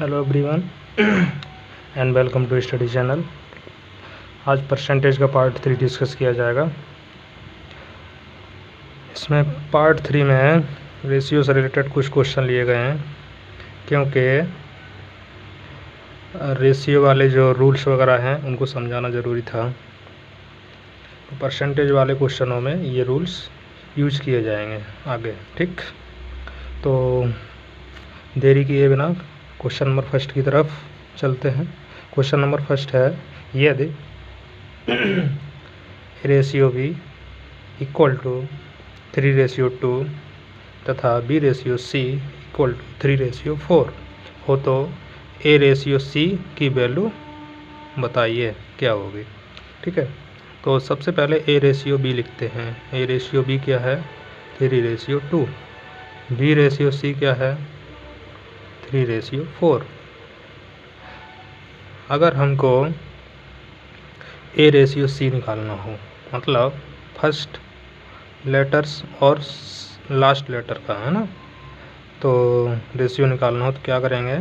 Hello everyone and welcome to study channel. आज percentage का part 3 discuss किया जाएगा। इसमें पार्ट 3 में रेशियो से रिलेटेड कुछ क्वेश्चन लिए गए हैं, क्योंकि रेशियो वाले जो रूल्स वगैरह हैं उनको समझाना ज़रूरी था। तो परसेंटेज वाले क्वेश्चनों में ये रूल्स यूज किए जाएंगे आगे, ठीक। तो देरी किए बिना क्वेश्चन नंबर फर्स्ट की तरफ चलते हैं। क्वेश्चन नंबर फर्स्ट है, यदि रेशियो बी इक्वल टू 3:2 तथा B ratio C equal to 3:4 हो तो ए रेशियो सी की वैल्यू बताइए क्या होगी। ठीक है, तो सबसे पहले ए रेशियो बी लिखते हैं। ए रेशियो बी क्या है? 3:2। बी रेशियो सी क्या है? 3:4। अगर हमको ए रेशियो सी निकालना हो, मतलब फर्स्ट लेटर्स और लास्ट लेटर का, है ना, तो रेशियो निकालना हो तो क्या करेंगे?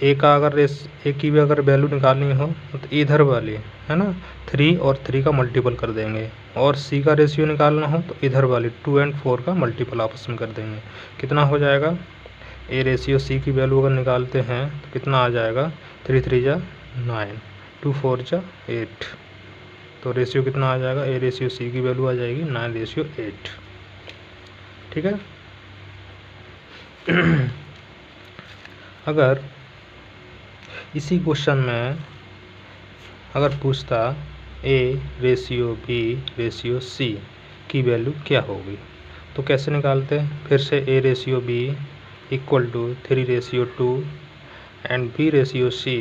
ए का अगर ए की भी अगर वैल्यू निकालनी हो तो इधर वाली, है ना, 3 और 3 का मल्टीपल कर देंगे, और सी का रेशियो निकालना हो तो इधर वाली 2 और 4 का मल्टीपल आपस में कर देंगे। कितना हो जाएगा? ए रेशियो सी की वैल्यू अगर निकालते हैं तो कितना आ जाएगा? 3 3 जा 9, 2 4 जा 8। तो रेशियो कितना आ जाएगा? ए रेशियो सी की वैल्यू आ जाएगी 9:8। ठीक है। अगर इसी क्वेश्चन में अगर पूछता A ratio B ratio C की वैल्यू क्या होगी, तो कैसे निकालते हैं? फिर से A ratio B equal to 3:2 and B ratio C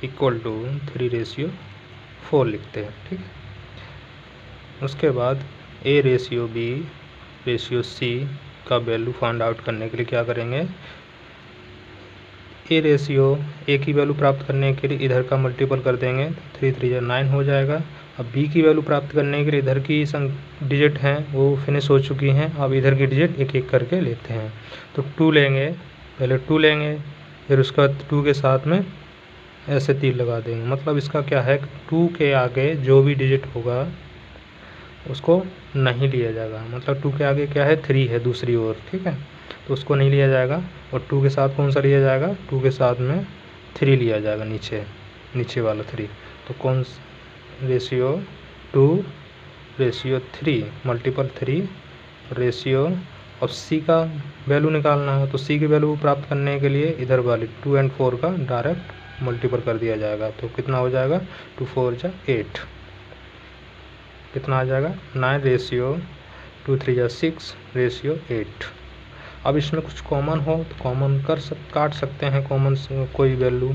equal to 3:4 लिखते हैं। ठीक है। उसके बाद A ratio B ratio C का वैल्यू फाइंड आउट करने के लिए क्या करेंगे? ए रेशियो ए की वैल्यू प्राप्त करने के लिए इधर का मल्टीपल कर देंगे, 3 3 जा 9 हो जाएगा। अब बी की वैल्यू प्राप्त करने के लिए इधर की डिजिट हैं वो फिनिश हो चुकी हैं, अब इधर की डिजिट एक एक करके लेते हैं। तो 2 लेंगे, पहले 2 लेंगे, फिर उसके बाद 2 के साथ में ऐसे तीर लगा देंगे। मतलब इसका क्या है, 2 के आगे जो भी डिजिट होगा उसको नहीं लिया जाएगा। मतलब 2 के आगे क्या है? 3 है दूसरी ओर, ठीक है, तो उसको नहीं लिया जाएगा। और 2 के साथ कौन सा लिया जाएगा? 2 के साथ में 3 लिया जाएगा, नीचे वाला 3। तो कौन रेशियो 2:3 मल्टीपल 3 रेशियो। अब सी का वैल्यू निकालना है, तो सी की वैल्यू प्राप्त करने के लिए इधर वाली 2 और 4 का डायरेक्ट मल्टीपल कर दिया जाएगा। तो कितना हो जाएगा? 2 4 जा 8। कितना आ जाएगा? 9:2 3 जा 6 रेशियो 8। अब इसमें कुछ कॉमन हो तो कॉमन काट सकते हैं, कॉमन से कोई वैल्यू।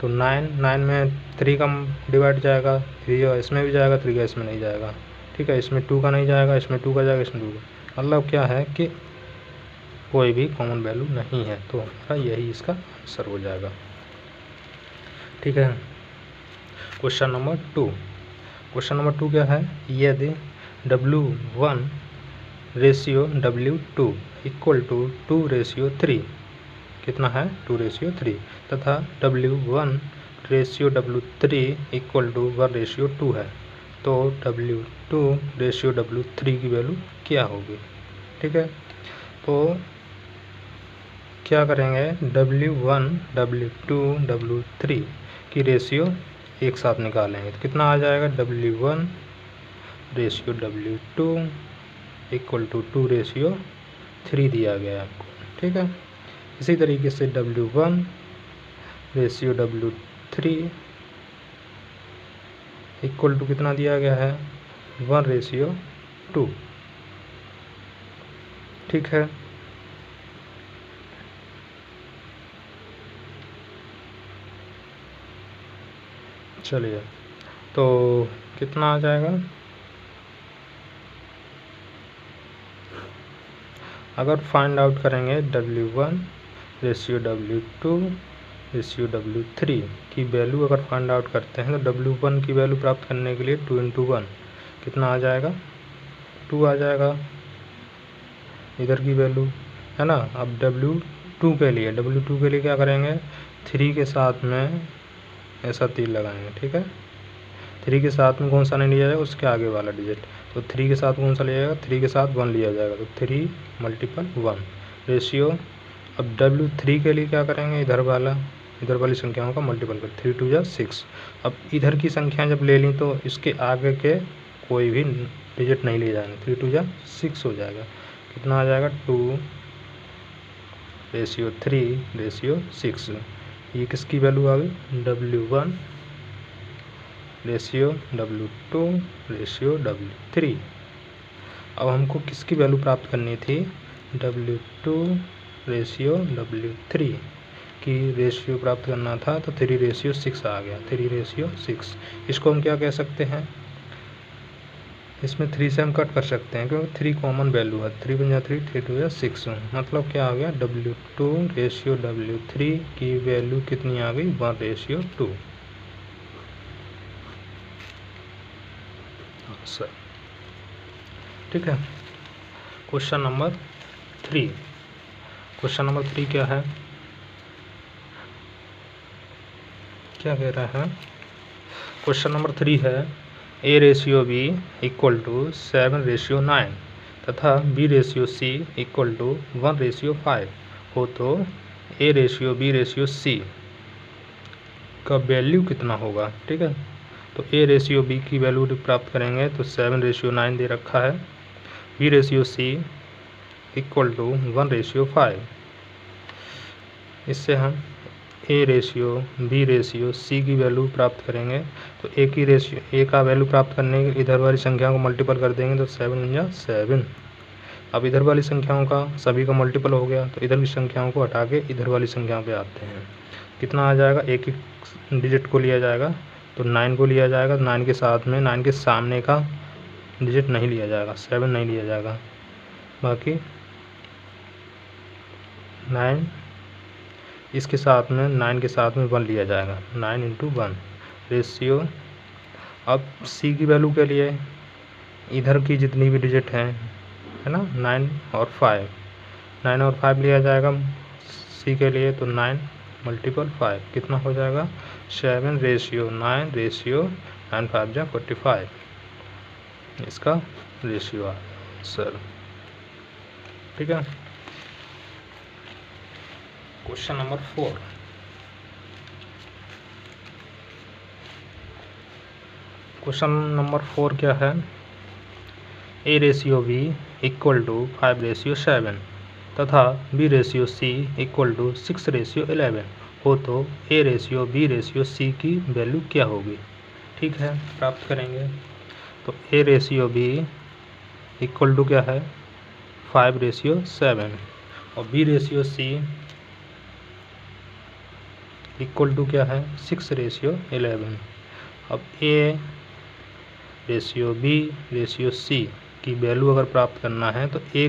तो 9 में 3 का डिवाइड जाएगा, 3 इसमें भी जाएगा, 3 का इसमें नहीं जाएगा। ठीक है, इसमें 2 का नहीं जाएगा, इसमें 2 का जाएगा, इसमें 2 का। मतलब क्या है कि कोई भी कॉमन वैल्यू नहीं है, तो हमारा यही इसका आंसर हो जाएगा। ठीक है। Question number 2। क्वेश्चन नंबर 2 क्या है? यदि W1 ratio W2 equal to 2:3, कितना है? 2:3, तथा W1 ratio W3 equal to 1:2 है, तो W2 रेशियो W3 की वैल्यू क्या होगी? ठीक है, तो क्या करेंगे? W1 W2 W3 की रेशियो एक साथ निकालेंगे तो कितना आ जाएगा? W1 ratio W2 equal to 2:3 दिया गया है आपको। ठीक है, इसी तरीके से W1 ratio W3 equal to कितना दिया गया है? 1:2। ठीक है, चलिए, तो कितना आ जाएगा? अगर फाइंड आउट करेंगे W1 ratio W2 ratio W3 की वैल्यू अगर फाइंड आउट करते हैं तो W1 की वैल्यू प्राप्त करने के लिए 2 × 1 कितना आ जाएगा? 2 आ जाएगा, इधर की वैल्यू, है ना। अब W2 के लिए W2 के लिए क्या करेंगे, 3 के साथ में ऐसा तीर लगाएंगे, ठीक है। 3 के साथ में कौन सा नहीं लिया जाएगा, उसके आगे वाला डिजिट। तो 3 के साथ कौन सा लिया जाएगा, 3 के साथ 1 लिया जाएगा, तो 3 × 1 रेशियो। अब W3 के लिए क्या करेंगे, इधर वाली संख्याओं का मल्टीपल कर, 3 × 2 = 6। अब इधर की संख्या जब ले ली तो इसके आगे के कोई भी डिजिट नहीं ले जाएंगे, 3 × 2 = 6 हो जाएगा। कितना आ जाएगा, 2:3:6। ये किसकी वैल्यू आ गई, W1 ratio W2 ratio W3। अब हमको किसकी वैल्यू प्राप्त करनी थी, W2 रेशियो W3 की रेशियो प्राप्त करना था, तो 3:6 आ गया, 3:6। इसको हम क्या कह सकते हैं, इसमें 3 से हम कट कर सकते हैं क्योंकि 3 कॉमन वैल्यू है, 3 × 3 3 × 6, मतलब क्या आ गया, W2 रेशियो W3 की वैल्यू कितनी आ गई, 1:2। आंसर, ठीक है। क्वेश्चन नंबर 3, क्वेश्चन नंबर 3 क्या है, क्या कह रहा है, क्वेश्चन नंबर 3 है A/B = 7:9 तथा B/C = 1:5 हो तो A/B/C का वैल्यू कितना होगा, ठीक है। तो A/B की वैल्यू प्राप्त करेंगे तो 7:9 दे रखा है, B/C = 1:5। इससे हम A/B/C की वैल्यू प्राप्त करेंगे, तो A का वैल्यू प्राप्त करने के इधर वाली संख्या को मल्टीपल कर देंगे तो 7 × 7। अब इधर वाली संख्याओं का सभी का मल्टीपल हो गया, तो इधर की संख्याओं को हटा के इधर वाली संख्याओं पे आते हैं। कितना आ जाएगा, एक एक डिजिट को लिया जाएगा, तो 9 को लिया जाएगा, 9 के साथ में 9 के सामने का डिजिट नहीं लिया जाएगा, 7 नहीं लिया जाएगा, बाकी 9 इसके साथ में 9 के साथ में 1 लिया जाएगा, 9 × 1 रेशियो। अब C की वैल्यू के लिए इधर की जितनी भी डिजिट हैं, है ना, 9 और 5 लिया जाएगा C के लिए, तो 9 × 5 कितना हो जाएगा, 7:9 रेशियो 9 × 5 = 45, इसका रेशियो आ सर, ठीक है। क्वेश्चन नंबर 4, क्वेश्चन नंबर 4 क्या है, A/B = 5:7 तथा B/C = 6:11 हो तो A/B/C की वैल्यू क्या होगी, ठीक है, प्राप्त करेंगे। तो A/B इक्वल टू क्या है, 5:7 और B/C इक्वल टू क्या है, 6:11। अब A/B/C की वैल्यू अगर प्राप्त करना है तो A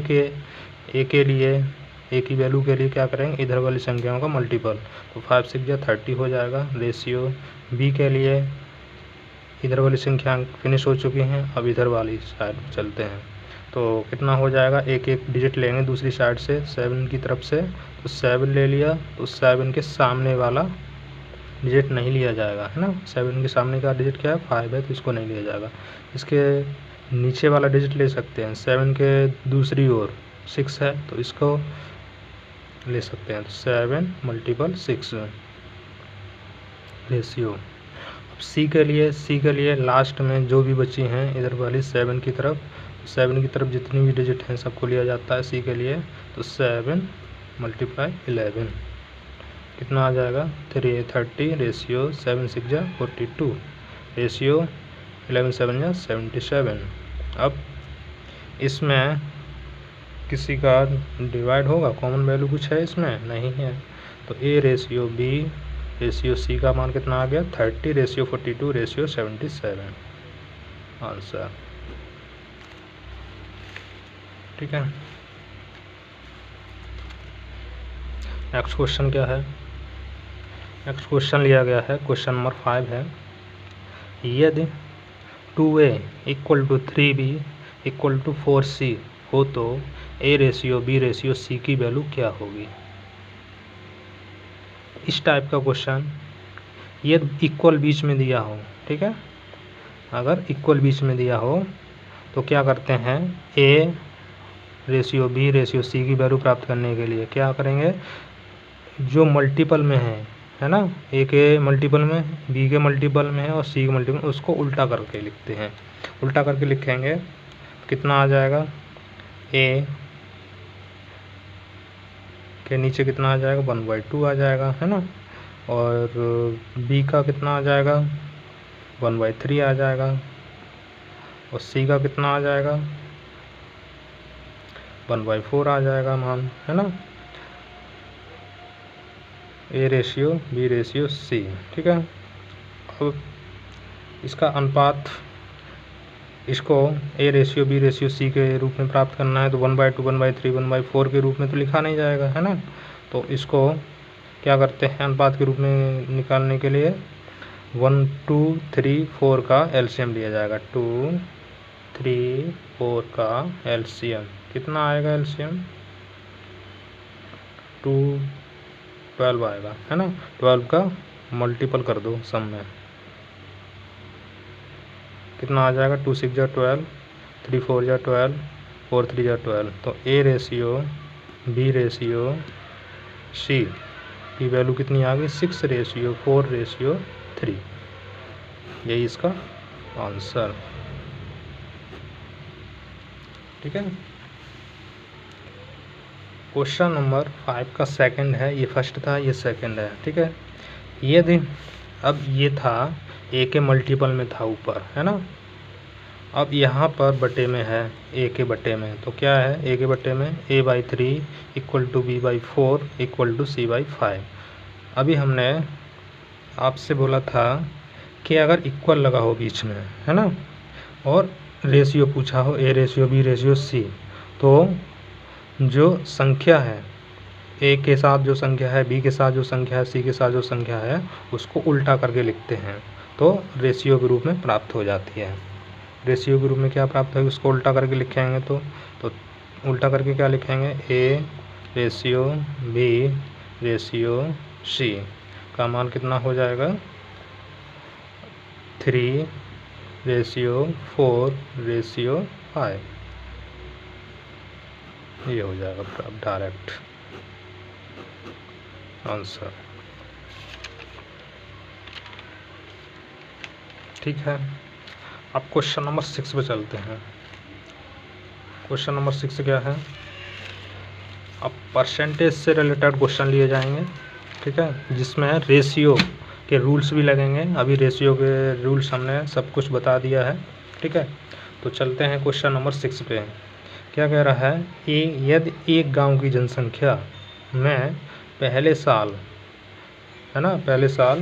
की वैल्यू के लिए क्या करेंगे, इधर वाली संख्याओं का मल्टीपल, तो 5 × 6 = 30 हो जाएगा। रेशियो B के लिए इधर वाली संख्या फिनिश हो चुकी हैं, अब इधर वाली साइड चलते हैं, तो कितना हो जाएगा, एक एक डिजिट लेंगे दूसरी साइड से 7 की तरफ से, तो 7 ले लिया, तो 7 के सामने वाला डिजिट नहीं लिया जाएगा, है ना। 7 के सामने का डिजिट क्या है, 5 है, तो इसको नहीं लिया जाएगा। इसके नीचे वाला डिजिट ले सकते हैं, 7 के दूसरी ओर 6 है, तो इसको ले सकते हैं, तो 7 × 6 रेशियो। अब C के लिए लास्ट में जो भी बची हैं इधर वाली 7 की तरफ जितनी भी डिजिट हैं सबको लिया जाता है C के लिए, तो 7 × 11 कितना आ जाएगा, 30 रेशियो 7 × 6 = 42 रेशियो 11 × 7 = 77। अब इसमें किसी का डिवाइड होगा, कॉमन वैल्यू कुछ है इसमें नहीं है, तो A/B/C का मान कितना आ गया, 30 रेशियो 42 रेशियो 77 आंसर, ठीक है। नेक्स्ट क्वेश्चन क्या है, नेक्स्ट क्वेश्चन लिया गया है, क्वेश्चन नंबर 5 है, यदि 2A = 3B = 4C हो तो A/B/C की वैल्यू क्या होगी, इस टाइप का क्वेश्चन ये इक्वल बीच में दिया हो, ठीक है, अगर इक्वल बीच में दिया हो तो क्या करते हैं, A ratio B ratio C की वैल्यू प्राप्त करने के लिए क्या करेंगे, जो मल्टीपल में है ना, ए के मल्टीपल में, बी के मल्टीपल में है और सी के मल्टीपल में, उसको उल्टा करके लिखते हैं। उल्टा करके लिखेंगे कितना आ जाएगा, ए के नीचे कितना आ जाएगा, 1/2 आ जाएगा, है ना, और बी का कितना आ जाएगा, 1/3 आ जाएगा, और सी का कितना आ जाएगा, 1/4 आ जाएगा मान, है ना, A ratio B ratio C, ठीक है। अब इसका अनुपात, इसको A ratio B ratio C के रूप में प्राप्त करना है तो 1/2 1/3 1/4 के रूप में तो लिखा नहीं जाएगा, है ना, तो इसको क्या करते हैं, अनुपात के रूप में निकालने के लिए 1 2 3 4 का एलसीएम लिया जाएगा। 2 3 4 का एलसीएम कितना आएगा, एलसीएम 2 12 आएगा, है ना, 12 का मल्टीपल कर दो सम में, कितना आ जाएगा, 2 6 जा 12, 3 4 जा 12, 4 3 जा 12, तो A ratio B ratio C की वैल्यू कितनी आ गई, 6:4:3, यही इसका आंसर, ठीक है। क्वेश्चन नंबर 5 का सेकंड है, ये फर्स्ट था, ये सेकंड है, ठीक है। ये दिन अब ये था ए के मल्टीपल में था ऊपर, है ना, अब यहाँ पर बटे में है, ए के बटे में, तो क्या है, ए के बटे में a/3 = b/4 = c/5। अभी हमने आपसे बोला था कि अगर इक्वल लगा हो बीच में, है ना, और रेशियो पूछा हो A ratio B ratio C, तो जो संख्या है, ए के साथ जो संख्या है, बी के साथ जो संख्या है, सी के साथ जो संख्या है, उसको उल्टा करके लिखते हैं तो रेशियो के रूप में प्राप्त हो जाती है। रेशियो के रूप में क्या प्राप्त होगी, उसको उल्टा करके लिखेंगे तो उल्टा करके क्या लिखेंगे, A ratio B ratio C का मान कितना हो जाएगा, 3:4:5, ये हो जाएगा डायरेक्ट आंसर, ठीक है। अब क्वेश्चन नंबर 6 पे चलते हैं। क्वेश्चन नंबर 6 क्या है, अब परसेंटेज से रिलेटेड क्वेश्चन लिए जाएंगे, ठीक है, जिसमें रेशियो के रूल्स भी लगेंगे। अभी रेशियो के रूल्स हमने सब कुछ बता दिया है, ठीक है। तो चलते हैं क्वेश्चन नंबर 6 पे। क्या कह रहा है, यदि एक गांव की जनसंख्या में पहले साल, है ना, पहले साल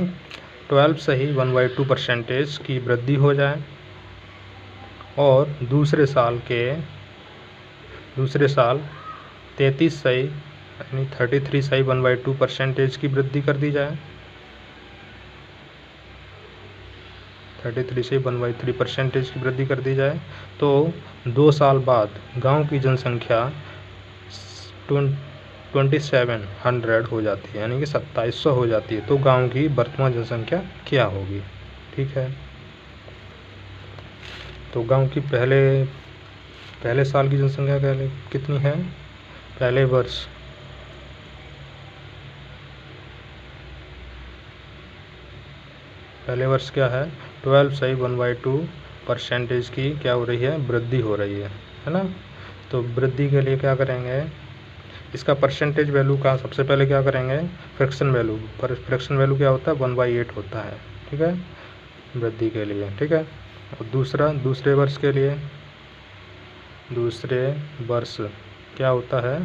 12 से ही 1/2% की वृद्धि हो जाए और दूसरे साल 33 से यानी 33 से 1/2% की वृद्धि कर दी जाए, 33 से 1/3% की वृद्धि कर दी जाए, तो 2 साल बाद गांव की जनसंख्या 2700 हो जाती है, यानी कि 2700 हो जाती है, तो गांव की वर्तमान जनसंख्या क्या होगी, ठीक है। तो गांव की पहले साल की जनसंख्या कितनी है, पहले वर्ष क्या है, 12 से 1/2% की क्या हो रही है, वृद्धि हो रही है ना। तो वृद्धि के लिए क्या करेंगे, इसका परसेंटेज वैल्यू का सबसे पहले क्या करेंगे, फ्रैक्शन वैल्यू, पर फ्रैक्शन वैल्यू क्या होता है, 1/8 होता है, ठीक है, वृद्धि के लिए, ठीक है। और दूसरे वर्ष क्या होता है,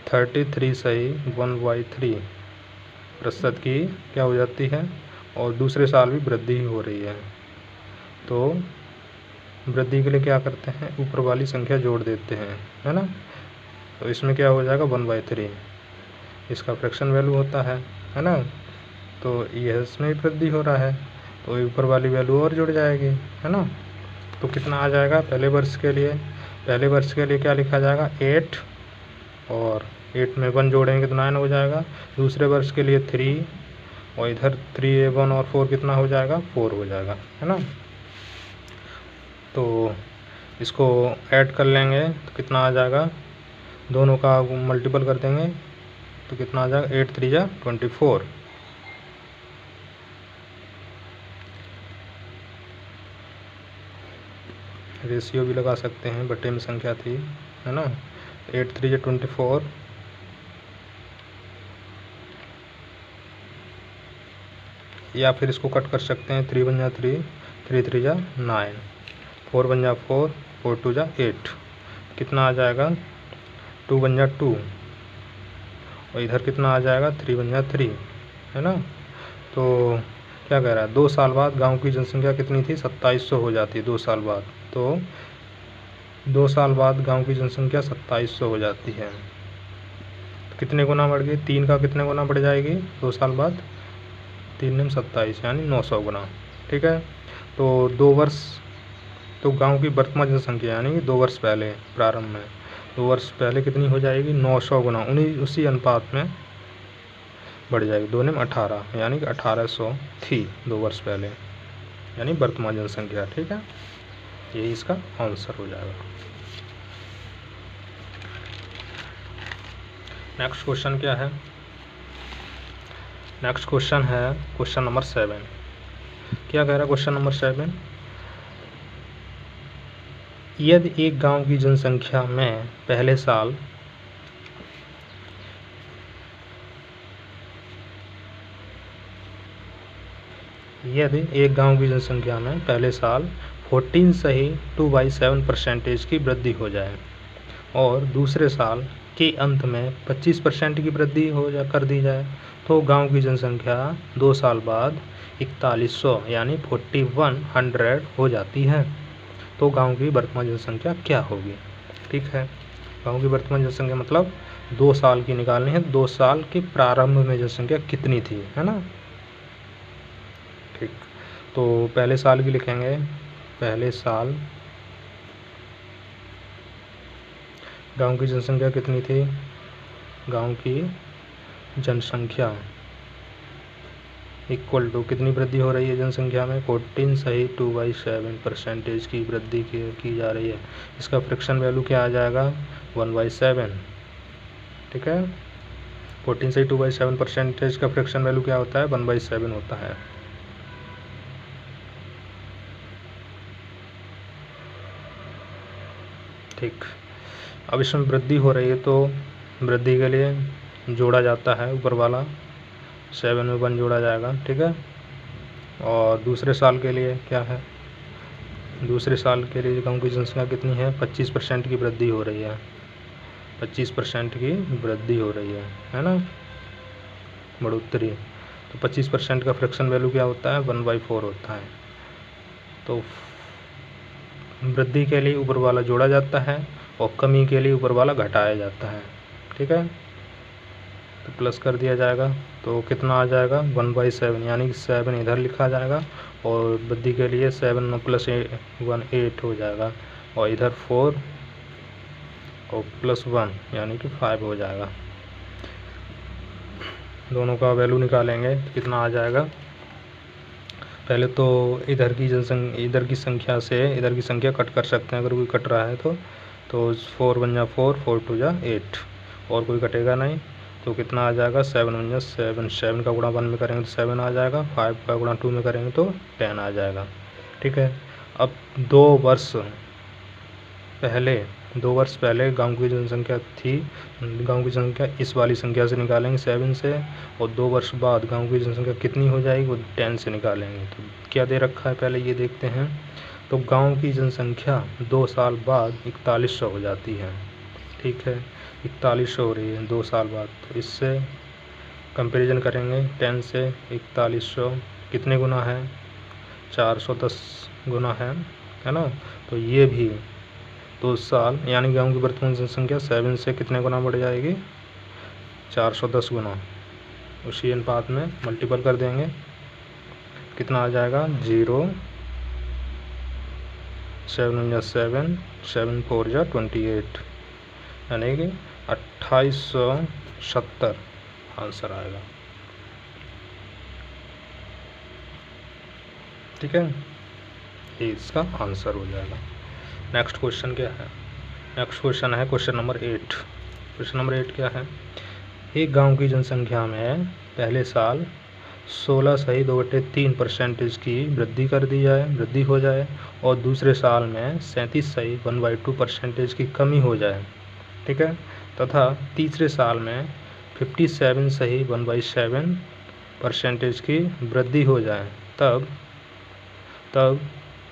33 से 1/3% की क्या हो जाती है, और दूसरे साल भी वृद्धि हो रही है। तो वृद्धि के लिए क्या करते हैं, ऊपर वाली संख्या जोड़ देते हैं, है ना। तो इसमें क्या हो जाएगा, 1/3 इसका फ्रैक्शन वैल्यू होता है ना। तो यह इसमें वृद्धि हो रहा है, तो ऊपर वाली वैल्यू और जुड़ जाएगी, है ना। तो कितना आ जाएगा, पहले वर्ष के लिए क्या लिखा जाएगा, 8 और 8 में 1 जोड़ेंगे तो 9 हो जाएगा। दूसरे वर्ष के लिए 3 और इधर 3 1 और 4 कितना हो जाएगा, 4 हो जाएगा, है ना। तो इसको ऐड कर लेंगे तो कितना आ जाएगा, दोनों का मल्टीपल कर देंगे तो कितना आ जाएगा, 8 3 जा 24। रेशियो भी लगा सकते हैं, बटे में संख्या थी, है ना। 8 3 जा 24, या फिर इसको कट कर सकते हैं, 3 1 जा 3, 3 3 जा 9, 4 1 जा 4, 4 2 जा 8, कितना आ जाएगा, 2 1 जा 2, और इधर कितना आ जाएगा, 3 1 जा 3, है ना। तो क्या कह रहा है, 2 साल बाद गांव की जनसंख्या कितनी थी, 2700 हो जाती है 2 साल बाद। तो 2 साल बाद गांव की जनसंख्या 2700 हो जाती है। तो कितने गुना बढ़ गई, 3 का कितने गुना बढ़ जाएगी 2 साल बाद, 3 में 27 यानी 900 गुना, ठीक है। तो 2 वर्ष, तो गांव की वर्तमान जनसंख्या यानी कि 2 वर्ष पहले प्रारंभ में, 2 वर्ष पहले कितनी हो जाएगी, 900 गुना, उसी अनुपात में बढ़ जाएगी। 2 में 18 यानी कि 1800 थी 2 वर्ष पहले, यानी वर्तमान जनसंख्या, ठीक है। यही इसका आंसर हो जाएगा। नेक्स्ट क्वेश्चन क्या है, नेक्स्ट क्वेश्चन है क्वेश्चन नंबर 7। क्या कह रहा है क्वेश्चन नंबर 7, यदि एक गांव की जनसंख्या में पहले साल यदि एक गांव की जनसंख्या में पहले साल 14 सही 2/7% की वृद्धि हो जाए और दूसरे साल के अंत में 25% की वृद्धि कर दी जाए, तो गांव की जनसंख्या 2 साल बाद 4100 यानी 4100 हो जाती है। तो गांव की वर्तमान जनसंख्या क्या होगी, ठीक है। गांव की वर्तमान जनसंख्या मतलब 2 साल की निकालनी है, 2 साल के प्रारंभ में जनसंख्या कितनी थी, है ना, ठीक। तो पहले साल की लिखेंगे, पहले साल गांव की जनसंख्या कितनी थी, गांव की जनसंख्या इक्वल टू कितनी वृद्धि हो रही है जनसंख्या में, 14 सही 2/7% की वृद्धि की जा रही है। इसका फ्रैक्शन वैल्यू क्या आ जाएगा, 1/7, ठीक है। 14 सही 2/7% का फ्रैक्शन वैल्यू क्या होता है, 1/7 होता है। ठीक, अब इसमें वृद्धि हो रही है तो वृद्धि के लिए जोड़ा जाता है, ऊपर वाला 7 में 1 जोड़ा जाएगा, ठीक है। और दूसरे साल के लिए क्या है, दूसरे साल के लिए गांव की जनसंख्या कितनी है, 25% की वृद्धि हो रही है, 25% की वृद्धि हो रही है ना, बढ़ोतरी। तो 25% का फ्रैक्शन वैल्यू क्या होता है, 1/4 होता है। तो वृद्धि के लिए ऊपर वाला जोड़ा जाता है और कमी के लिए ऊपर वाला घटाया जाता है, ठीक है। तो प्लस कर दिया जाएगा तो कितना आ जाएगा, 1/7 यानी कि 7 इधर लिखा जाएगा और वृद्धि के लिए 7 + 1 8 हो जाएगा, और इधर 4 और +1 यानी कि 5 हो जाएगा। दोनों का वैल्यू निकालेंगे तो कितना आ जाएगा, पहले तो इधर की संख्या से इधर की संख्या कट कर सकते हैं, अगर कोई कट रहा है तो 4 1 जा 4, 4 2 जा 8, और कोई कटेगा नहीं तो कितना आ जाएगा, 7 1 जा 7, 7 का गुणा 1 में करेंगे तो 7 आ जाएगा, 5 का गुणा 2 में करेंगे तो 10 आ जाएगा, ठीक है। अब 2 वर्ष पहले गांव की जनसंख्या थी, गांव की जनसंख्या इस वाली संख्या से निकालेंगे 7 से, और 2 वर्ष बाद गांव की जनसंख्या कितनी हो जाएगी, वो 10 से निकालेंगे। तो क्या दे रखा है पहले ये देखते हैं। तो गांव की जनसंख्या 2 साल बाद 4100 हो जाती है, ठीक है, 4100 हो रही है 2 साल बाद। तो इससे कंपैरिजन करेंगे, 10 से 4100 कितने गुना है, 410 गुना है ना। तो ये भी 2 साल यानी गांव की वर्तमान जनसंख्या 7 से कितने गुना बढ़ जाएगी, 410 गुना, उसी अनुपात में मल्टीपल कर देंगे, कितना आ जाएगा, 0 7 1 जा 7, 7 4 जा 28, यानी कि 2870 आंसर आएगा। ठीक है, ये इसका आंसर हो जाएगा। नेक्स्ट क्वेश्चन क्या है? नेक्स्ट क्वेश्चन है क्वेश्चन नंबर 8। क्वेश्चन नंबर 8 क्या है? एक गांव की जनसंख्या में पहले साल 16.2/3% की वृद्धि हो जाए और दूसरे साल में 37.1/2% की कमी हो जाए। ठीक है, तथा तीसरे साल में 57.1/7% की वृद्धि हो जाए, तब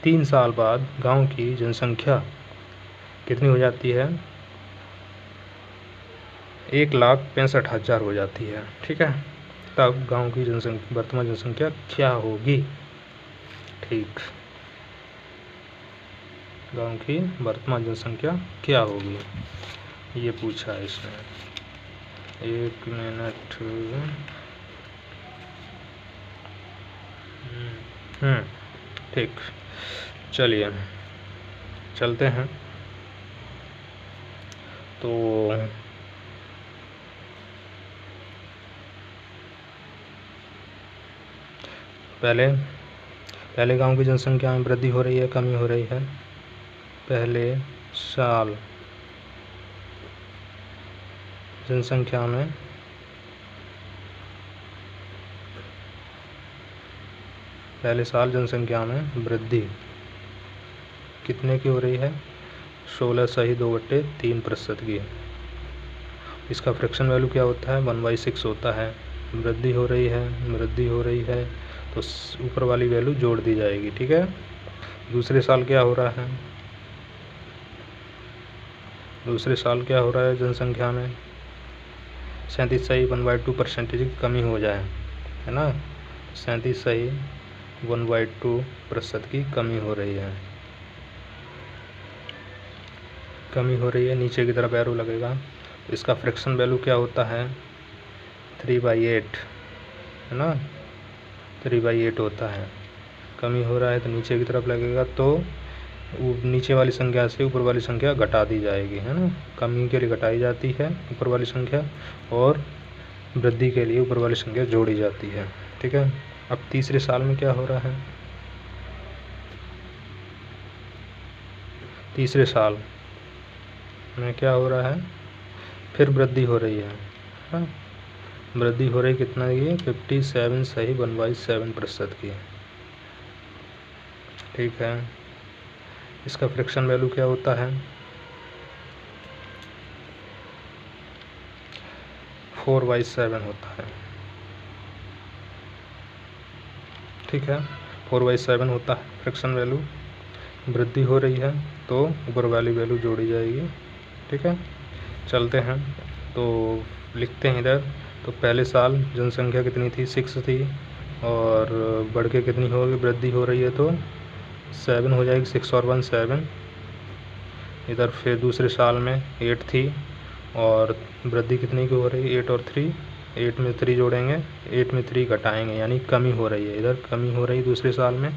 3 साल बाद गांव की जनसंख्या कितनी हो जाती है? 1,65,000 हो जाती है। ठीक है, तब गांव की वर्तमान जनसंख्या क्या होगी? ठीक, गांव की वर्तमान जनसंख्या क्या होगी, ये पूछा है इसमें। 1 मिनट। ठीक, चलिए चलते हैं। तो पहले गांव की जनसंख्या में वृद्धि हो रही है, कमी हो रही है? पहले साल जनसंख्या में वृद्धि कितने की हो रही है? 16.2/3% की। इसका फ्रैक्शन वैल्यू क्या होता है? 1/6 होता है। वृद्धि हो रही है तो ऊपर वाली वैल्यू जोड़ दी जाएगी। ठीक है, दूसरे साल क्या हो रहा है? जनसंख्या में 37.1/2% की कमी हो जाए, है ना? 37.1/2% की कमी हो रही है। नीचे की तरफ एरो लगेगा। इसका फ्रैक्शन वैल्यू क्या होता है? 3/8, है ना? 3/8 होता है। कमी हो रहा है तो नीचे की तरफ लगेगा, तो नीचे वाली संख्या से ऊपर वाली संख्या घटा दी जाएगी, है ना? कमी के लिए घटाई जाती है ऊपर वाली संख्या, और वृद्धि के लिए ऊपर वाली संख्या जोड़ी जाती है। ठीक है, अब तीसरे साल में क्या हो रहा है? तीसरे साल में क्या हो रहा है? फिर वृद्धि हो रही है। वृद्धि हो रही कितना की? 57.1/7% की। ठीक है, इसका फ्रैक्शन वैल्यू क्या होता है? 4/7 होता है। ठीक है, 4/7 होता है फ्रैक्शन वैल्यू। वृद्धि हो रही है तो ऊपर वाली वैल्यू जोड़ी जाएगी। ठीक है, चलते हैं तो लिखते हैं इधर। तो पहले साल जनसंख्या कितनी थी? 6 थी, और बढ़ के कितनी होगी? वृद्धि हो रही है तो 7 हो जाएगी। 6 और 1 7। इधर फिर दूसरे साल में 8 थी, और वृद्धि कितनी की हो रही है? 8 और 3। 8 में 3 जोड़ेंगे, 8 में 3 घटाएंगे, यानी कमी हो रही है। इधर कमी हो रही है दूसरे साल में,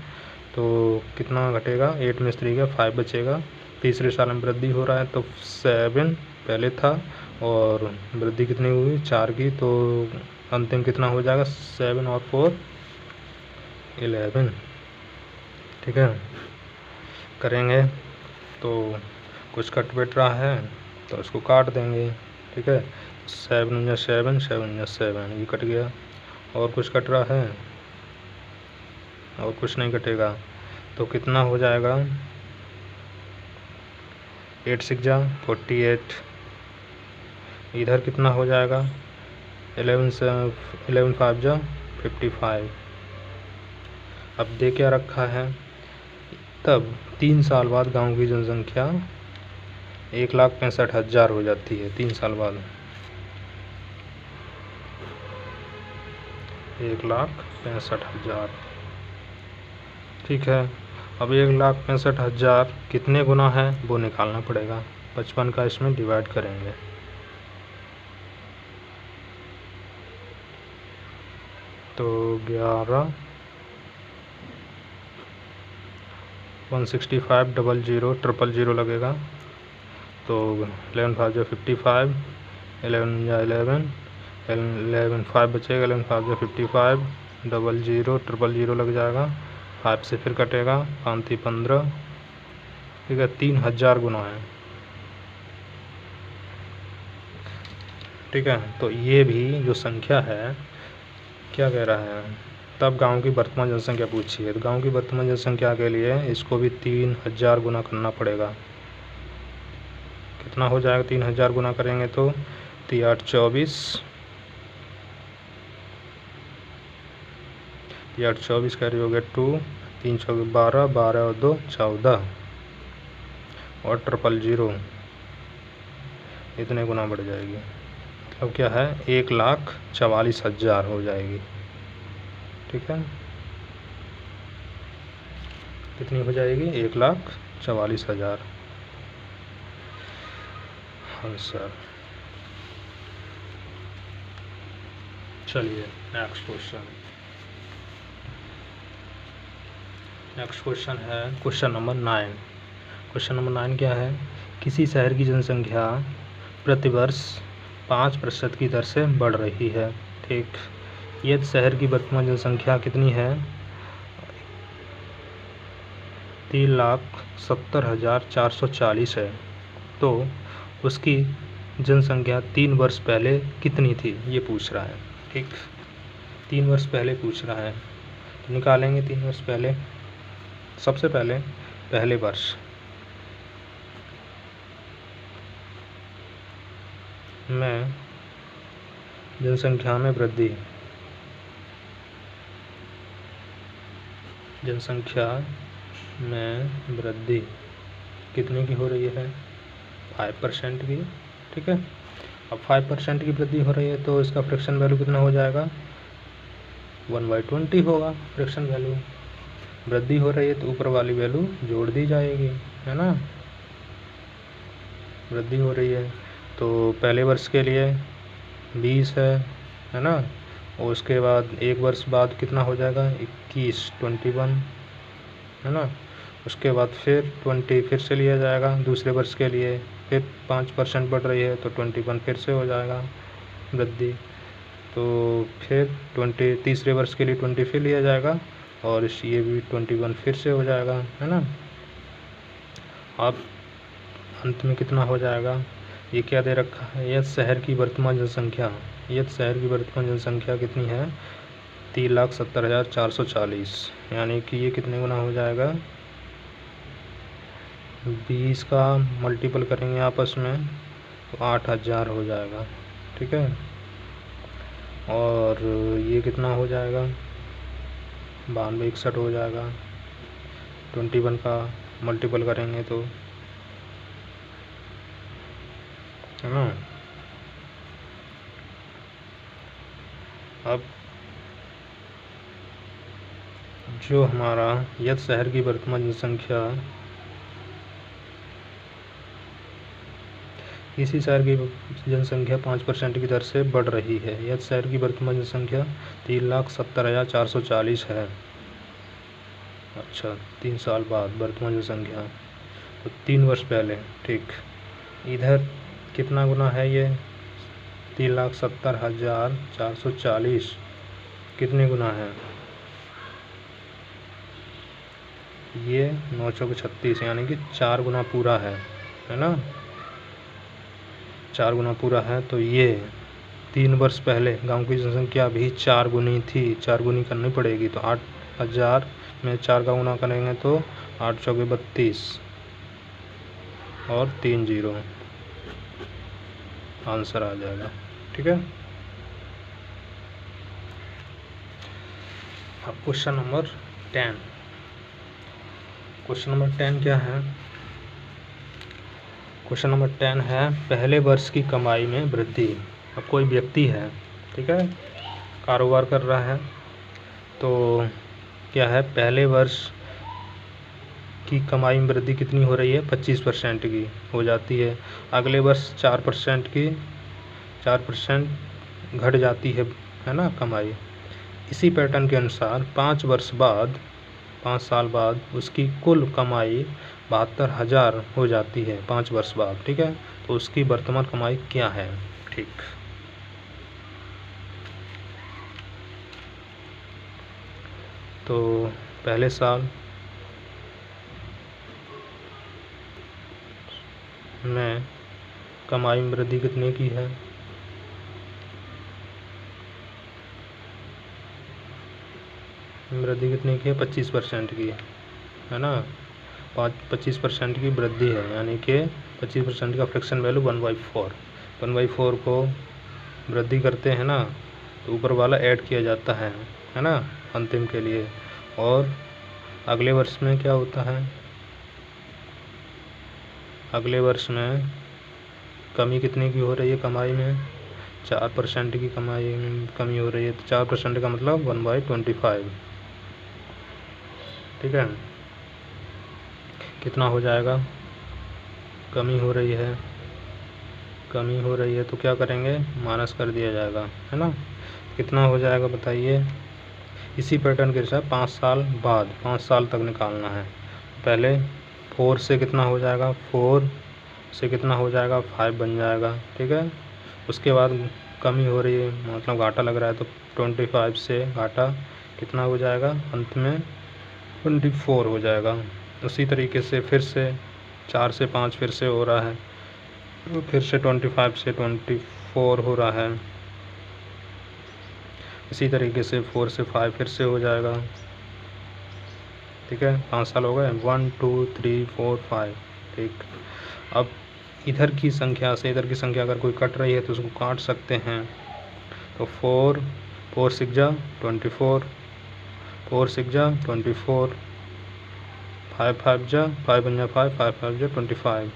तो कितना घटेगा? 8 में 3 का 5 बचेगा। तीसरे साल में वृद्धि हो रहा है तो 7 पहले था, और वृद्धि कितनी हुई? 4 की, तो अंतिम कितना हो जाएगा? 7 और 4 11। ठीक है, करेंगे तो कुछ कट बैठ रहा है तो उसको काट देंगे। ठीक है, 7 या 7, 7 या 7, ये कट गया। और कुछ कट रहा है? और कुछ नहीं कटेगा, तो कितना हो जाएगा? 8 6 जा 48। इधर कितना हो जाएगा? 11 5 जा 55। अब दे क्या रखा है? तब 3 साल बाद गांव की जनसंख्या 1,65,000 हो जाती है। 3 साल बाद 1,65,000। ठीक है, अब 1,65,000 कितने गुना है वो निकालना पड़ेगा। 55 का इसमें डिवाइड करेंगे। तो 11 165 00 000 लगेगा। तो 11 5 55, 11 या 11, 11 5 बचेगा, 11 5 या 55, 00 000 लग जाएगा, 5 से फिर कटेगा, 5 15, ठीक है, 3000 गुना है, ठीक है। तो ये भी जो संख्या है क्या कह रहा है, तब गांव की वर्तमान जनसंख्या पूछी है, तो गांव की वर्तमान जनसंख्या के लिए इसको भी 3000 गुना करना पड़ेगा। कितना हो जाएगा 3000 गुना करेंगे तो 3 8 24, 3 8 24 कैरी हो गया 2, 3 6 12, 12 और 2 14 और 000 इतने गुना बढ़ जाएगी। मतलब क्या है 1,44,000 हो जाएगी, ठीक है। कितनी हो जाएगी 1,44,000 आंसर। चलिए नेक्स्ट क्वेश्चन। नेक्स्ट क्वेश्चन है क्वेश्चन नंबर 9। क्वेश्चन नंबर 9 क्या है, किसी शहर की जनसंख्या प्रतिवर्ष 5% की दर से बढ़ रही है, ठीक। यदि शहर की वर्तमान जनसंख्या कितनी है 3,70,440 है, तो उसकी जनसंख्या 3 वर्ष पहले कितनी थी, ये पूछ रहा है, ठीक। 3 वर्ष पहले पूछ रहा है, तो निकालेंगे 3 वर्ष पहले। सबसे पहले पहले वर्ष, में जनसंख्या में वृद्धि, जनसंख्या में वृद्धि कितने की हो रही है 5% की, ठीक है। अब 5% की वृद्धि हो रही है तो इसका फ्रैक्शन वैल्यू कितना हो जाएगा 1/20 होगा फ्रैक्शन वैल्यू। वृद्धि हो रही है तो ऊपर वाली वैल्यू जोड़ दी जाएगी, है ना। वृद्धि हो रही है तो पहले वर्ष के लिए 20 है ना, और उसके बाद एक वर्ष बाद कितना हो जाएगा 21 21, है ना। उसके बाद फिर 20 फिर से लिया जाएगा दूसरे वर्ष के लिए, फिर 5% बढ़ रही है तो 21 फिर से हो जाएगा वृद्धि, तो फिर 20 तीसरे वर्ष के लिए 20 फिर लिया जाएगा और ये भी 21 फिर से हो जाएगा, है ना। अब अंत में कितना हो जाएगा, ये क्या दे रखा है, यह शहर की वर्तमान जनसंख्या, यह शहर की वर्तमान जनसंख्या कितनी है 3,70,440, यानी कि ये कितने गुना हो जाएगा 20 का मल्टीपल करेंगे आपस में तो 8,000 हो जाएगा, ठीक है। और ये कितना हो जाएगा 92 61 हो जाएगा, 21 का मल्टीपल करेंगे तो, है ना। अब जो हमारा यदि शहर की वर्तमान जनसंख्या, इसी शहर की जनसंख्या 5% की दर से बढ़ रही है, यदि शहर की वर्तमान जनसंख्या 3,70,440 है। अच्छा 3 साल बाद वर्तमान जनसंख्या, तो 3 वर्ष पहले, ठीक। इधर कितना गुना है ये 3,70,440 कितने गुना है, ये 9 चौके 36 यानी कि 4 गुना पूरा है ना, 4 गुना पूरा है। तो ये 3 वर्ष पहले गांव की जनसंख्या भी 4 गुनी थी, 4 गुनी करनी पड़ेगी, तो 8,000 में 4 का गुना करेंगे तो 8 चौके 32 और 3 0 आंसर आ जाएगा, ठीक है। अब क्वेश्चन नंबर 10। क्वेश्चन नंबर 10 क्या है, क्वेश्चन नंबर 10 है पहले वर्ष की कमाई में वृद्धि। अब कोई व्यक्ति है, ठीक है, कारोबार कर रहा है, तो क्या है पहले वर्ष की कमाई में वृद्धि कितनी हो रही है 25% की हो जाती है, अगले वर्ष 4% की 4% घट जाती है ना कमाई। इसी पैटर्न के अनुसार 5 वर्ष बाद 5 साल बाद उसकी कुल कमाई 72,000 हो जाती है 5 वर्ष बाद, ठीक है। तो उसकी वर्तमान कमाई क्या है, ठीक। तो पहले साल में कमाई में वृद्धि कितने की है? वृद्धि कितने की है? 25% की है ना। 25% की वृद्धि है, यानी कि 25% का फ्रैक्शन वैल्यू 1/4। 1/4 को वृद्धि करते हैं ना, तो ऊपर वाला ऐड किया जाता है ना, अंतिम के लिए। और अगले वर्ष में क्या होता है? अगले वर्ष में कमी कितने की हो रही है कमाई में? 4% की कमाई में कमी हो रही है। तो 4% का मतलब 1/25, ठीक है। कितना हो जाएगा? कमी हो रही है, कमी हो रही है तो क्या करेंगे? माइनस कर दिया जाएगा, है ना। कितना हो जाएगा बताइए? इसी पैटर्न के हिसाब 5 साल बाद, 5 साल तक निकालना है। पहले 4 से कितना हो जाएगा? 4 से कितना हो जाएगा? 5 बन जाएगा, ठीक है। उसके बाद कमी हो रही है, मतलब घाटा लग रहा है, तो 25 से घाटा कितना हो जाएगा? अंत में 24 हो जाएगा। उसी तरीके से फिर से 4 से 5 फिर से हो रहा है, तो फिर से 25 से 24 हो रहा है। इसी तरीके से 4 से 5 फिर से हो जाएगा, ठीक है। 5 साल हो गए, 1 2 3 4 5, ठीक। अब इधर की संख्या से इधर की संख्या अगर कोई कट रही है तो उसको काट सकते हैं। तो 4 6 जा 24, 4 6 जा 24, 5 5 जा 5 बन जा 5, 5 5 जा 25,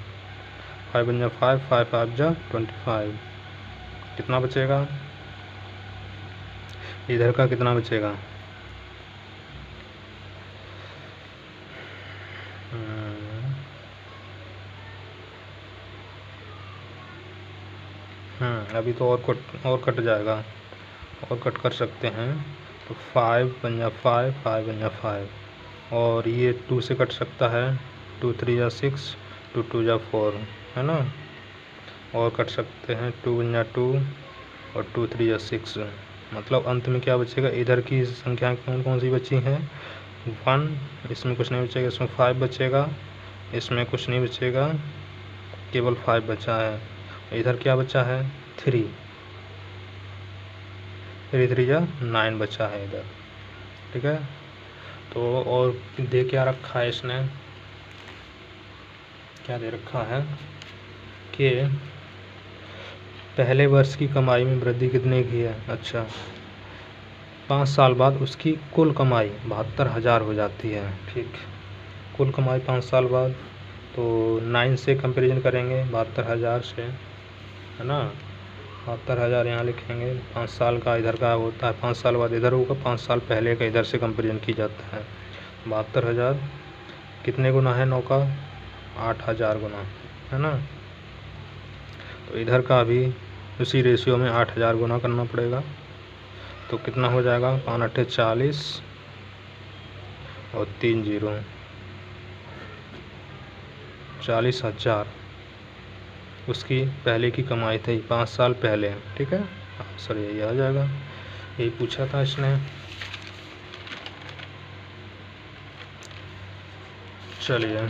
5 बन जा 5, 5 5 जा 25। कितना बचेगा? इधर का कितना बचेगा? अभी तो और कट जाएगा, और कट कर सकते हैं। तो 5 बन जा 5, 5 बन जा 5, और ये 2 से कट सकता है, 2 3 जा 6, 2 2 जा 4, है ना। और कट सकते हैं, 2 बन जा 2 और 2 3 जा 6। मतलब अंत में क्या बचेगा? इधर की संख्या कौन कौन सी बची हैं? 1, इसमें कुछ नहीं बचेगा, इसमें 5 बचेगा, इसमें कुछ नहीं बचेगा, केवल 5 बचा है। इधर क्या बचा है? 3 3 जा 9 बचा है इधर, ठीक है। तो और दे क्या रखा है इसने? क्या दे रखा है कि पहले वर्ष की कमाई में वृद्धि कितने की है? अच्छा, 5 साल बाद उसकी कुल कमाई 72,000 हो जाती है, ठीक। कुल कमाई 5 साल बाद, तो 9 से कंपेरिजन करेंगे 72,000 से, है ना। 72,000 यहाँ लिखेंगे। 5 साल का इधर का होता है, 5 साल बाद इधर होगा, 5 साल पहले का इधर से कंपेरिजन की जाता है। 72,000 कितने गुना है 9 का? 8,000 गुना, है ना। तो इधर का भी उसी रेशियो में 8,000 गुना करना पड़ेगा। तो कितना हो जाएगा? 5 8 40 और 3 0, 40,000 उसकी पहले की कमाई थी 5 साल पहले, ठीक है। सर यही आ जाएगा, यही पूछा था इसने। चलिए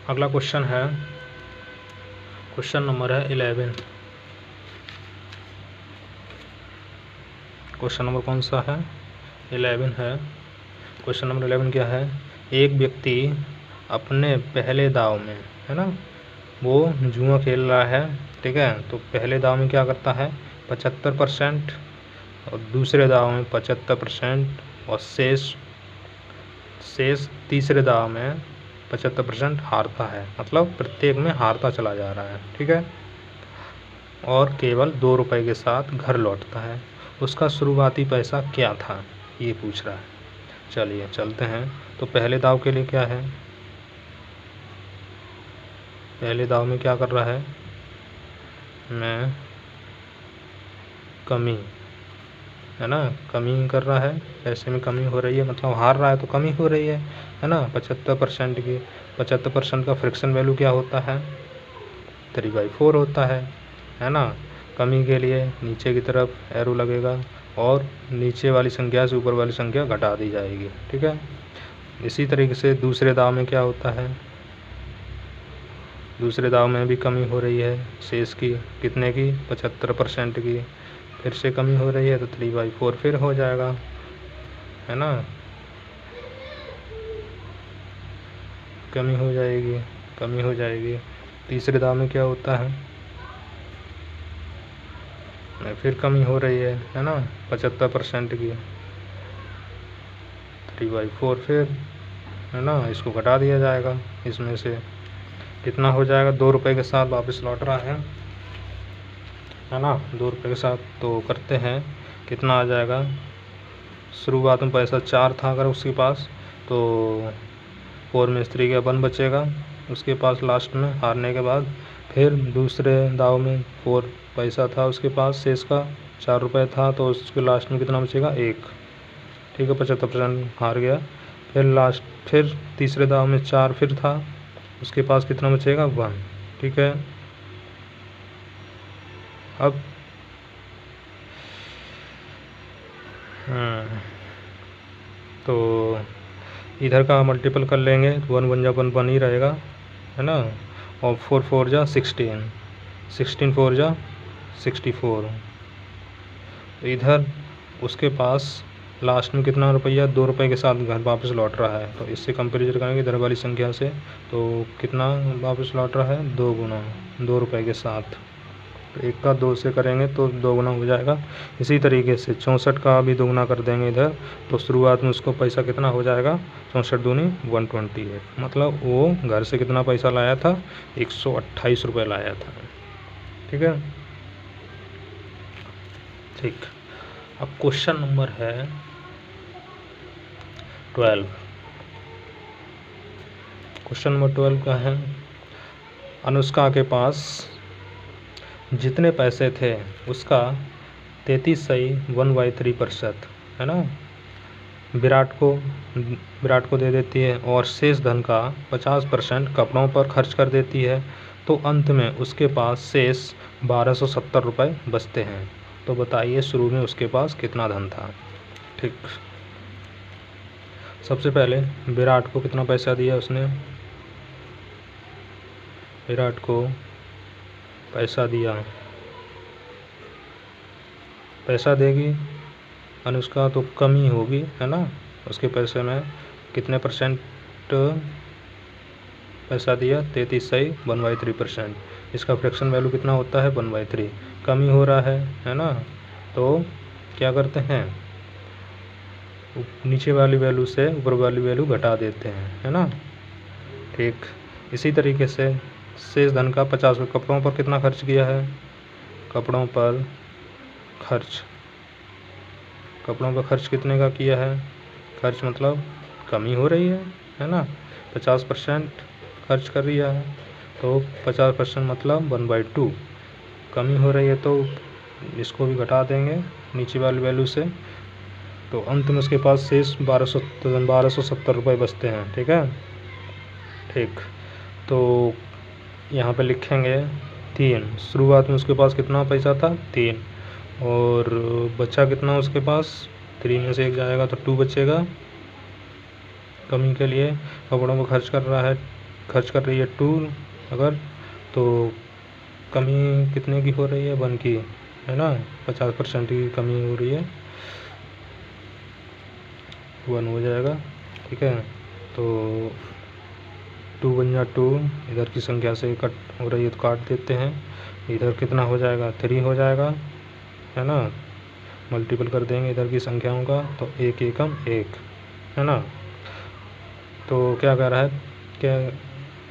अगला क्वेश्चन है, क्वेश्चन नंबर है 11। क्वेश्चन नंबर कौन सा है? 11 है। क्वेश्चन नंबर 11 क्या है? एक व्यक्ति अपने पहले दाव में, है ना, वो जुआ खेल रहा है, ठीक है। तो पहले दाव में क्या करता है? 75%, और दूसरे दाव में 75%, और शेष तीसरे दाव में 75% हारता है। मतलब प्रत्येक में हारता चला जा रहा है, ठीक है। और केवल 2 रुपये के साथ घर लौटता है। उसका शुरुआती पैसा क्या था, ये पूछ रहा है। चलिए चलते हैं। तो पहले दाव के लिए क्या है? पहले दाव में क्या कर रहा है? मैं कमी है ना, कमी कर रहा है, पैसे में कमी हो रही है, मतलब हार रहा है तो कमी हो रही है ना। 75% की 75% का फ्रिक्शन वैल्यू क्या होता है, 3/4 होता है ना। कमी के लिए नीचे की तरफ एरो लगेगा और नीचे वाली संख्या से ऊपर वाली संख्या घटा दी जाएगी, ठीक है। इसी तरीके से दूसरे दाव में क्या होता है, दूसरे दाव में भी कमी हो रही है शेष की, कितने की, 75% की, फिर से कमी हो रही है तो 3/4 फिर हो जाएगा, है ना, कमी हो जाएगी, कमी हो जाएगी। तीसरे दाव में क्या होता है, फिर कमी हो रही है ना, 75% की, 3/4 फिर, है ना, इसको घटा दिया जाएगा, इसमें से कितना हो जाएगा, 2 रुपये के साथ वापस लौट रहा है ना, 2 रुपये के साथ। तो करते हैं, कितना आ जाएगा, शुरुआत में पैसा 4 था अगर उसके पास, तो 4 में 3 का 1 बचेगा उसके पास लास्ट में हारने के बाद। फिर दूसरे दाव में 4 पैसा था उसके पास, शेष का 4 रुपये था, तो उसके लास्ट में कितना बचेगा, 1, ठीक है, 75% हार गया। फिर तीसरे दाव में 4 फिर था, उसके पास कितना बचेगा, 1, ठीक है। अब तो इधर का मल्टीपल कर लेंगे, 1 1 जा 1 1 ही रहेगा, है ना, और 4 4 जा 16, 16 4 जा 64। तो इधर उसके पास लास्ट में कितना रुपया, 2 रुपये के साथ घर वापस लौट रहा है। तो इससे कंपेरिजन करेंगे इधर वाली संख्या से, तो कितना वापस लौट रहा है, 2 गुना 2 रुपये के साथ। तो 1 का 2 से करेंगे तो 2 गुना हो जाएगा। इसी तरीके से 64 का भी 2 गुना कर देंगे इधर, तो शुरुआत में उसको पैसा कितना हो जाएगा, 64 दूनी 128, मतलब वो घर से कितना पैसा लाया था, 128 रुपये लाया था, ठीक है। ठीक, अब क्वेश्चन नंबर है 12। क्वेश्चन नंबर 12 का है, अनुष्का के पास जितने पैसे थे उसका 33.1/3%, है ना, विराट को दे देती है और शेष धन का 50% कपड़ों पर खर्च कर देती है। तो अंत में उसके पास शेष 1270 रुपये बचते हैं। तो बताइए शुरू में उसके पास कितना धन था, ठीक। सबसे पहले विराट को कितना पैसा दिया उसने, विराट को पैसा दिया, पैसा देगी अनुष्का तो कमी होगी, है ना, उसके पैसे में कितने परसेंट पैसा दिया, 33.1/3%। इसका फ्रैक्शन वैल्यू कितना होता है, 1/3, कमी हो रहा है ना। तो क्या करते हैं, नीचे वाली वैल्यू से ऊपर वाली वैल्यू घटा देते हैं, है ना, ठीक। इसी तरीके से शेष धन का 50, कपड़ों पर कितना खर्च किया है, कपड़ों पर खर्च कितने का किया है, खर्च मतलब कमी हो रही है ना, 50% खर्च कर दिया है, तो 50% मतलब 1/2 कमी हो रही है, तो इसको भी घटा देंगे नीचे वाली वैल्यू से। तो अंत में उसके पास शेष 1270 रुपये बचते हैं, ठीक है, ठीक। तो यहाँ पे लिखेंगे 3, शुरुआत में उसके पास कितना पैसा था, 3, और बचा कितना उसके पास, 3 में से 1 जाएगा तो 2 बचेगा। कमी के लिए कपड़ों को खर्च कर रही है 2 अगर, तो कमी कितने की हो रही है, 1 की, है ना, 50% की कमी हो रही है, 1 हो जाएगा, ठीक है। तो 2 1 जा 2, इधर की संख्या से कट हो रही है तो काट देते हैं, इधर कितना हो जाएगा, 3 हो जाएगा, है ना, मल्टीपल कर देंगे इधर की संख्याओं का, तो 1 एकम 1, है ना। तो क्या कह रहा है, क्या,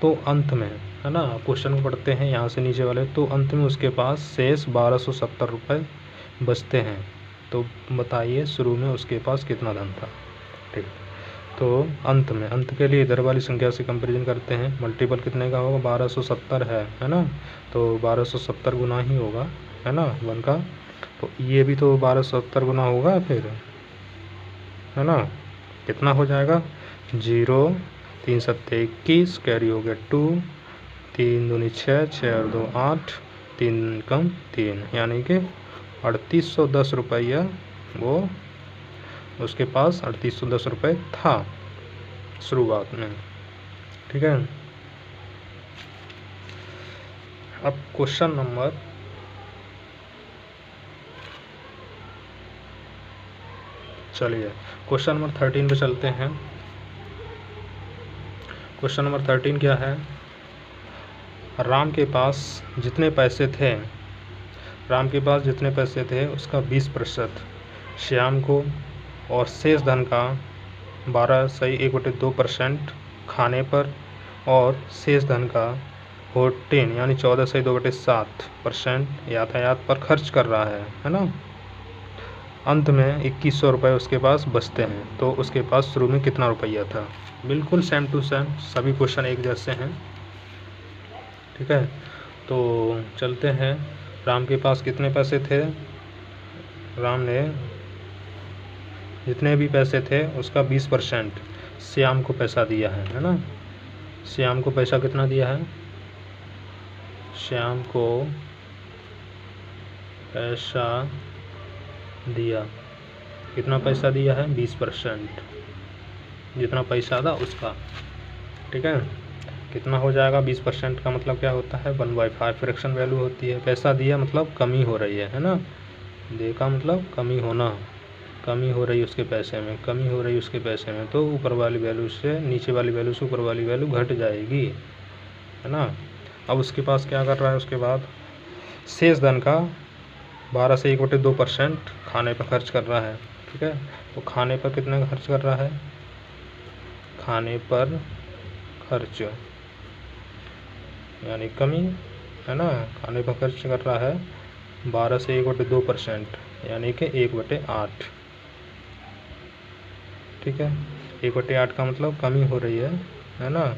तो अंत में, है ना, क्वेश्चन को पढ़ते हैं यहाँ से नीचे वाले, तो अंत में उसके पास शेष 1270 रुपये बचते हैं। तो बताइए शुरू में उसके पास कितना धन था, ठीक। तो अंत के लिए इधर वाली संख्या से कंपैरिजन करते हैं, मल्टीपल कितने का होगा, 1270 है ना, तो 1270 गुना ही होगा, है ना, 1 का, तो ये भी तो 1270 गुना होगा फिर, है ना। कितना हो जाएगा 0, 3 सत्ते 21, कैरी हो गया 2, 3 दूनी 6, 6 और 2 8, 3 कम 3, यानी कि 3810 रुपया वो उसके पास 3810 रुपये था शुरुआत में। ठीक है। अब क्वेश्चन नंबर 13 पे चलते हैं। क्वेश्चन नंबर 13 क्या है? राम के पास जितने पैसे थे उसका 20% श्याम को और शेष धन का 12/1/2% खाने पर और शेष धन का 14 यानी 14/2/7% यातायात पर खर्च कर रहा है ना। अंत में 2100 रुपये उसके पास बचते हैं, तो उसके पास शुरू में कितना रुपया था? बिल्कुल सेम टू सेम, सभी क्वेश्चन एक जैसे हैं। ठीक है, तो चलते हैं। राम के पास कितने पैसे थे? राम ने जितने भी पैसे थे उसका 20% श्याम को पैसा दिया है ना। श्याम को पैसा कितना दिया है? श्याम को पैसा दिया, कितना पैसा दिया है? 20%, जितना पैसा था उसका। ठीक है, कितना हो जाएगा? 20% का मतलब क्या होता है? 1/5 फ्रैक्शन वैल्यू होती है। पैसा दिया मतलब कमी हो रही है ना। दे का मतलब कमी होना, कमी हो रही है उसके पैसे में, कमी हो रही है उसके पैसे में, तो ऊपर वाली वैल्यू से नीचे वाली वैल्यू से ऊपर वाली वैल्यू घट जाएगी, है ना। अब उसके पास क्या कर रहा है? उसके बाद शेष धन का 12/1/2% खाने पर खर्च कर रहा है। ठीक है, तो खाने पर कितना खर्च कर रहा है? खाने पर खर्च यानी कमी, है ना। खाने पर खर्च कर रहा है 12/1/2% यानी कि 1/8। ठीक है, 1/8 का मतलब कमी हो रही है ना।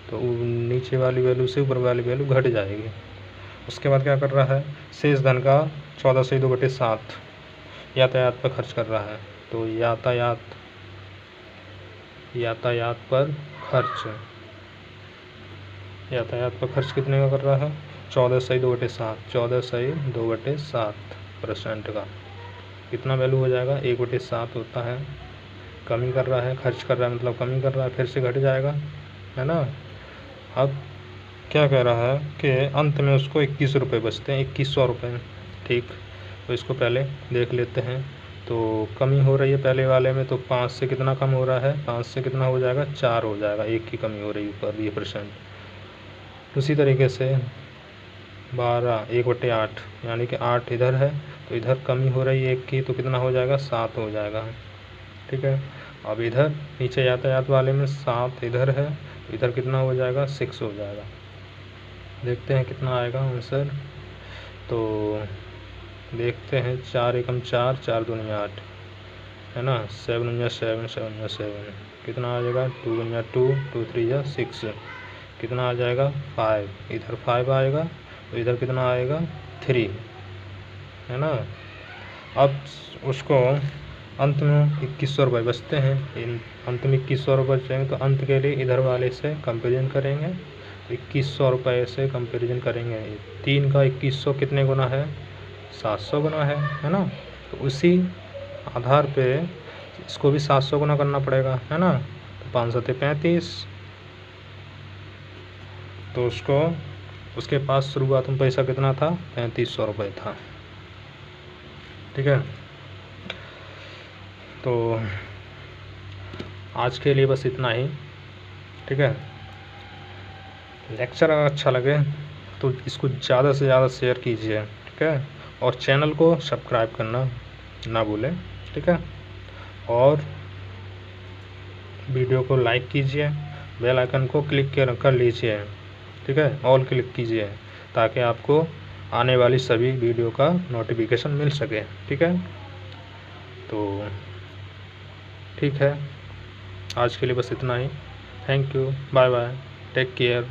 तो नीचे वाली वैल्यू से ऊपर वाली वैल्यू घट जाएगी। उसके बाद क्या कर रहा है? शेष धन का 14/2/7 यातायात पर खर्च कर रहा है। तो यातायात पर खर्च कितने का कर रहा है? 14/2/7% का कितना वैल्यू हो जाएगा? 1/7 होता है। कमी कर रहा है, खर्च कर रहा है मतलब कमी कर रहा है, फिर से घट जाएगा, है ना। अब क्या कह रहा है कि अंत में उसको 21 रुपये बचते हैं, 2100 रुपये। ठीक, तो इसको पहले देख लेते हैं। तो कमी हो रही है पहले वाले में, तो 5 से कितना कम हो रहा है? 5 से कितना हो जाएगा? 4 हो जाएगा, 1 की कमी हो रही है ऊपर 20%। उसी तरीके से 1/8 यानी कि 8 इधर है, तो इधर कमी हो रही है 1 की, तो कितना हो जाएगा? 7 हो जाएगा। ठीक है, अब इधर नीचे यातायात वाले में 7 इधर है, तो इधर कितना हो जाएगा? 6 हो जाएगा। देखते हैं कितना आएगा आंसर। तो देखते हैं, 4 एकम 4, 4 दूनी 8, है ना। 7 7 7 7 कितना आ जाएगा? 2 2, 2 3 6, कितना आ जाएगा? 5। इधर 5 आएगा, तो इधर कितना आएगा? 3, है ना। अब उसको अंत में 2100 रुपये बचते हैं। इन अंत में 2100 रुपये बचेंगे, तो अंत के लिए इधर वाले से कंपेरिजन करेंगे। 2100 रुपये से कंपेरिजन करेंगे। 3 का 2100 कितने गुना है? 700 गुना है ना। तो उसी आधार पे इसको भी 700 गुना करना पड़ेगा, है ना। तो 5 7 35, तो उसके पास शुरुआत में पैसा कितना था? 3500 रुपये था। ठीक है, तो आज के लिए बस इतना ही। ठीक है, लेक्चर अगर अच्छा लगे तो इसको ज़्यादा से ज़्यादा शेयर कीजिए। ठीक है, और चैनल को सब्सक्राइब करना ना भूलें। ठीक है, और वीडियो को लाइक कीजिए, बेल आइकन को क्लिक कर लीजिए। ठीक है, ऑल क्लिक कीजिए, ताकि आपको आने वाली सभी वीडियो का नोटिफिकेशन मिल सके। ठीक है, तो ठीक है, आज के लिए बस इतना ही। Thank you, bye bye, take care.